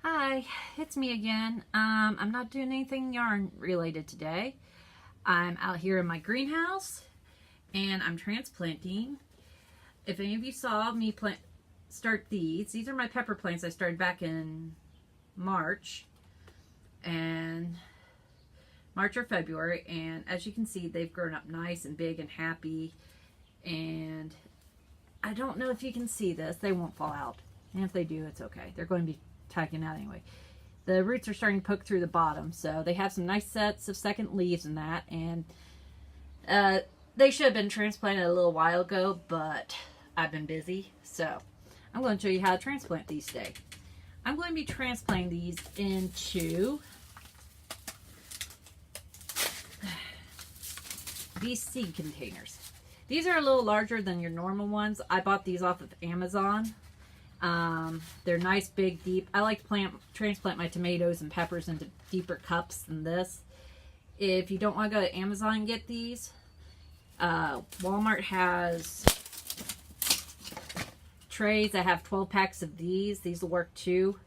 Hi, it's me again. I'm not doing anything yarn related today. I'm out here in my greenhouse and I'm transplanting. If any of you saw me start these are my pepper plants I started back in March or February, and as you can see, they've grown up nice and big and happy. And I don't know if you can see this, they won't fall out. And if they do, it's okay. They're going to be taken out anyway. The roots are starting to poke through the bottom, so they have some nice sets of second leaves in that, and they should have been transplanted a little while ago, but I've been busy, so I'm going to show you how to transplant these today. I'm going to be transplanting these into these seed containers. These are a little larger than your normal ones. I bought these off of Amazon. They're nice, big, deep. I like to transplant my tomatoes and peppers into deeper cups than this. If you don't want to go to Amazon and get these, Walmart has trays that have 12 packs of these. These will work too.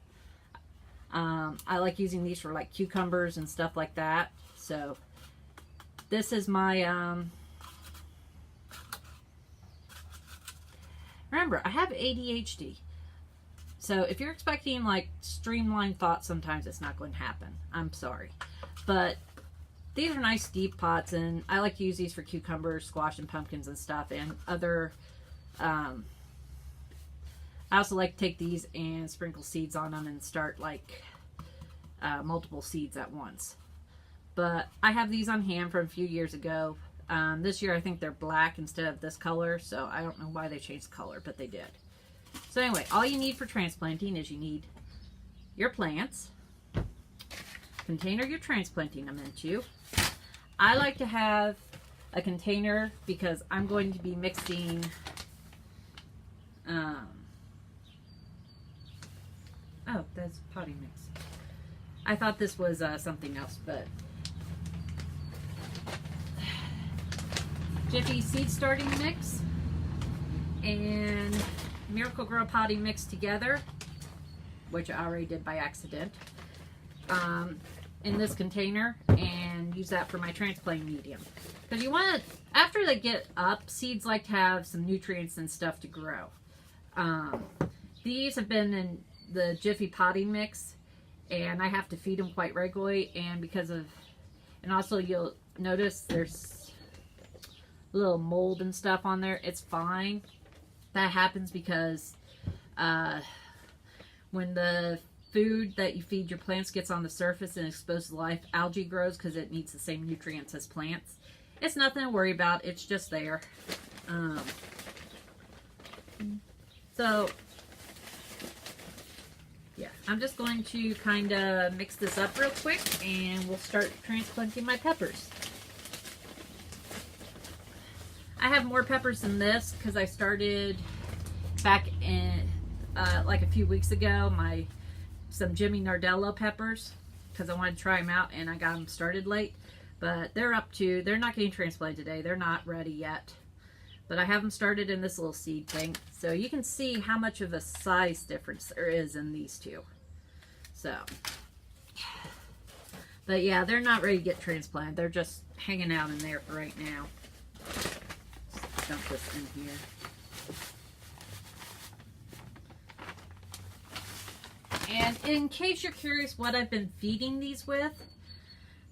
I like using these for like cucumbers and stuff like that. So this is my remember, I have ADHD. So if you're expecting like streamlined thoughts, sometimes it's not going to happen. I'm sorry. But these are nice deep pots, and I like to use these for cucumbers, squash, and pumpkins and stuff, and other I also like to take these and sprinkle seeds on them and start like multiple seeds at once. But I have these on hand from a few years ago. This year I think they're black instead of this color, so I don't know why they changed color, but they did. So anyway, all you need for transplanting is you need your plants, container you're transplanting them into. I like to have a container because I'm going to be mixing oh, that's potting mix. I thought this was something else, but Jiffy seed starting mix and Miracle Grow potting mix together, which I already did by accident, in this container, and use that for my transplanting medium. Because you want to, after they get up, seeds like to have some nutrients and stuff to grow. These have been in the Jiffy potting mix, and I have to feed them quite regularly, and also you'll notice there's little mold and stuff on there. It's fine. That happens because when the food that you feed your plants gets on the surface and exposed to life, algae grows because it needs the same nutrients as plants. It's nothing to worry about. It's just there. So, yeah, I'm just going to kind of mix this up real quick, and we'll start transplanting my peppers. I have more peppers than this because I started back in like a few weeks ago some Jimmy Nardello peppers because I wanted to try them out, and I got them started late. But they're not getting transplanted today. They're not ready yet. But I have them started in this little seed thing. So you can see how much of a size difference there is in these two. So, but yeah, they're not ready to get transplanted. They're just hanging out in there for right now. Dump this in here. And in case you're curious what I've been feeding these with,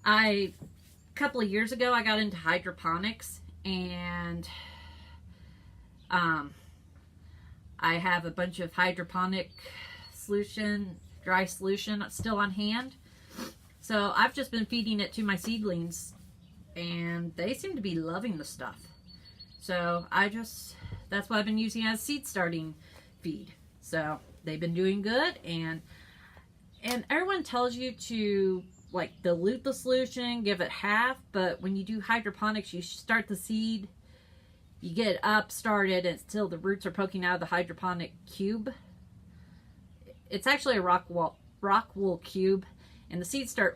a couple of years ago I got into hydroponics, and I have a bunch of hydroponic dry solution still on hand. So I've just been feeding it to my seedlings, and they seem to be loving the stuff. So that's what I've been using as seed starting feed. So they've been doing good, and everyone tells you to like dilute the solution, give it half, but when you do hydroponics, you start the seed, you get it up, started, and still the roots are poking out of the hydroponic cube. It's actually a rock wool cube, and the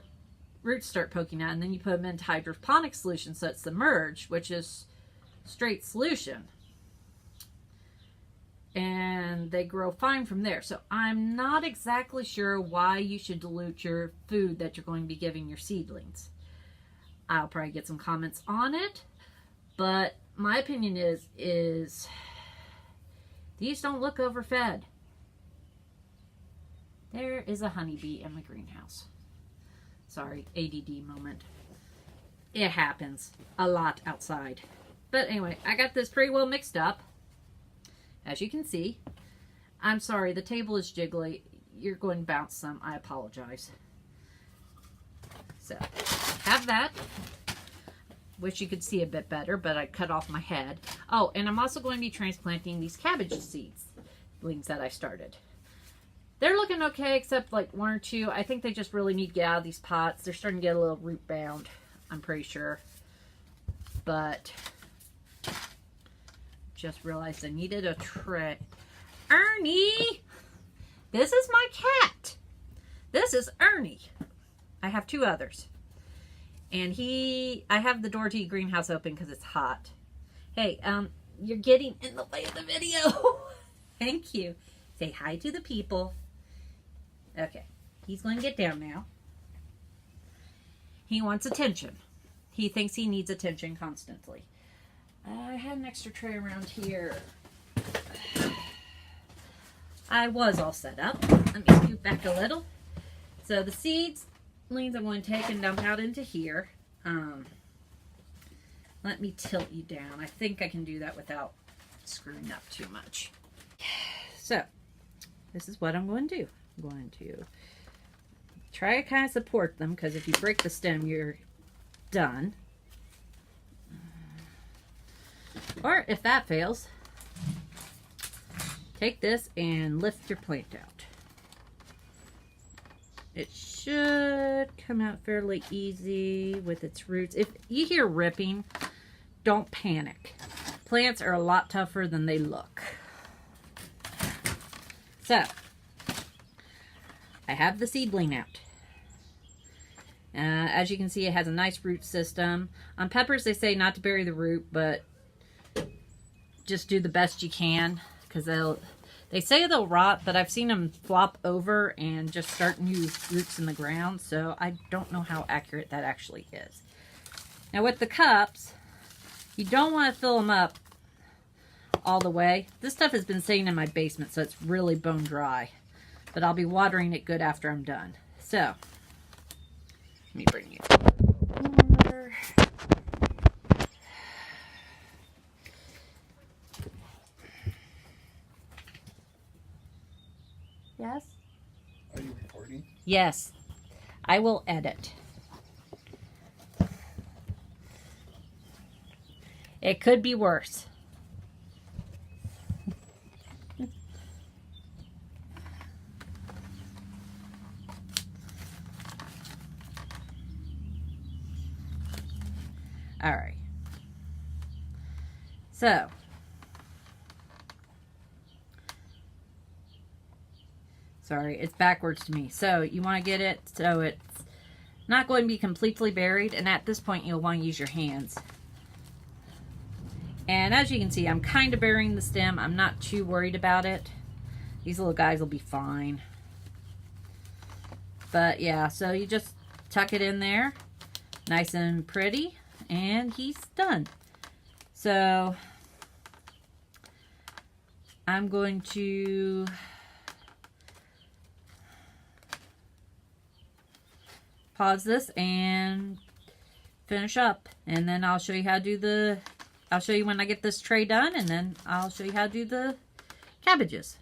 roots start poking out, and then you put them into hydroponic solution, so it's submerged, which is straight solution. and they grow fine from there. So I'm not exactly sure why you should dilute your food that you're going to be giving your seedlings. I'll probably get some comments on it, but my opinion is these don't look overfed. There is a honeybee in my greenhouse. Sorry, ADD moment. It happens a lot outside. But anyway, I got this pretty well mixed up. As you can see. I'm sorry, the table is jiggly. You're going to bounce some. I apologize. So, have that. Wish you could see a bit better, but I cut off my head. Oh, and I'm also going to be transplanting these cabbage seedlings that I started. They're looking okay, except like one or two. I think they just really need to get out of these pots. They're starting to get a little root bound, I'm pretty sure. But just realized I needed a tray. Ernie! This is my cat. This is Ernie. I have two others. And I have the door to your greenhouse open because it's hot. Hey, you're getting in the way of the video. Thank you. Say hi to the people. Okay, he's going to get down now. He wants attention. He thinks he needs attention constantly. I had an extra tray around here. I was all set up. Let me scoot back a little. So the seedlings I'm going to take and dump out into here. Let me tilt you down. I think I can do that without screwing up too much. So, this is what I'm going to do. I'm going to try to kind of support them, because if you break the stem, you're done. Or if that fails, take this and lift your plant out. It should come out fairly easy with its roots. If you hear ripping, don't panic. Plants are a lot tougher than they look. So, I have the seedling out. As you can see, it has a nice root system. On peppers, they say not to bury the root, but just do the best you can, because they say they'll rot, but I've seen them flop over and just start new roots in the ground, so I don't know how accurate that actually is. Now with the cups, you don't want to fill them up all the way. This stuff has been sitting in my basement, so it's really bone dry, but I'll be watering it good after I'm done. So, let me bring you water. Yes? Are you recording? Yes. I will edit. It could be worse. All right. So, sorry, it's backwards to me. So you want to get it so it's not going to be completely buried, and at this point you'll want to use your hands. And as you can see, I'm kind of burying the stem. I'm not too worried about it. These little guys will be fine. But yeah, so you just tuck it in there, nice and pretty, and he's done. So I'm going to pause this and finish up, and then I'll show you how to do I'll show you when I get this tray done, and then I'll show you how to do the cabbages.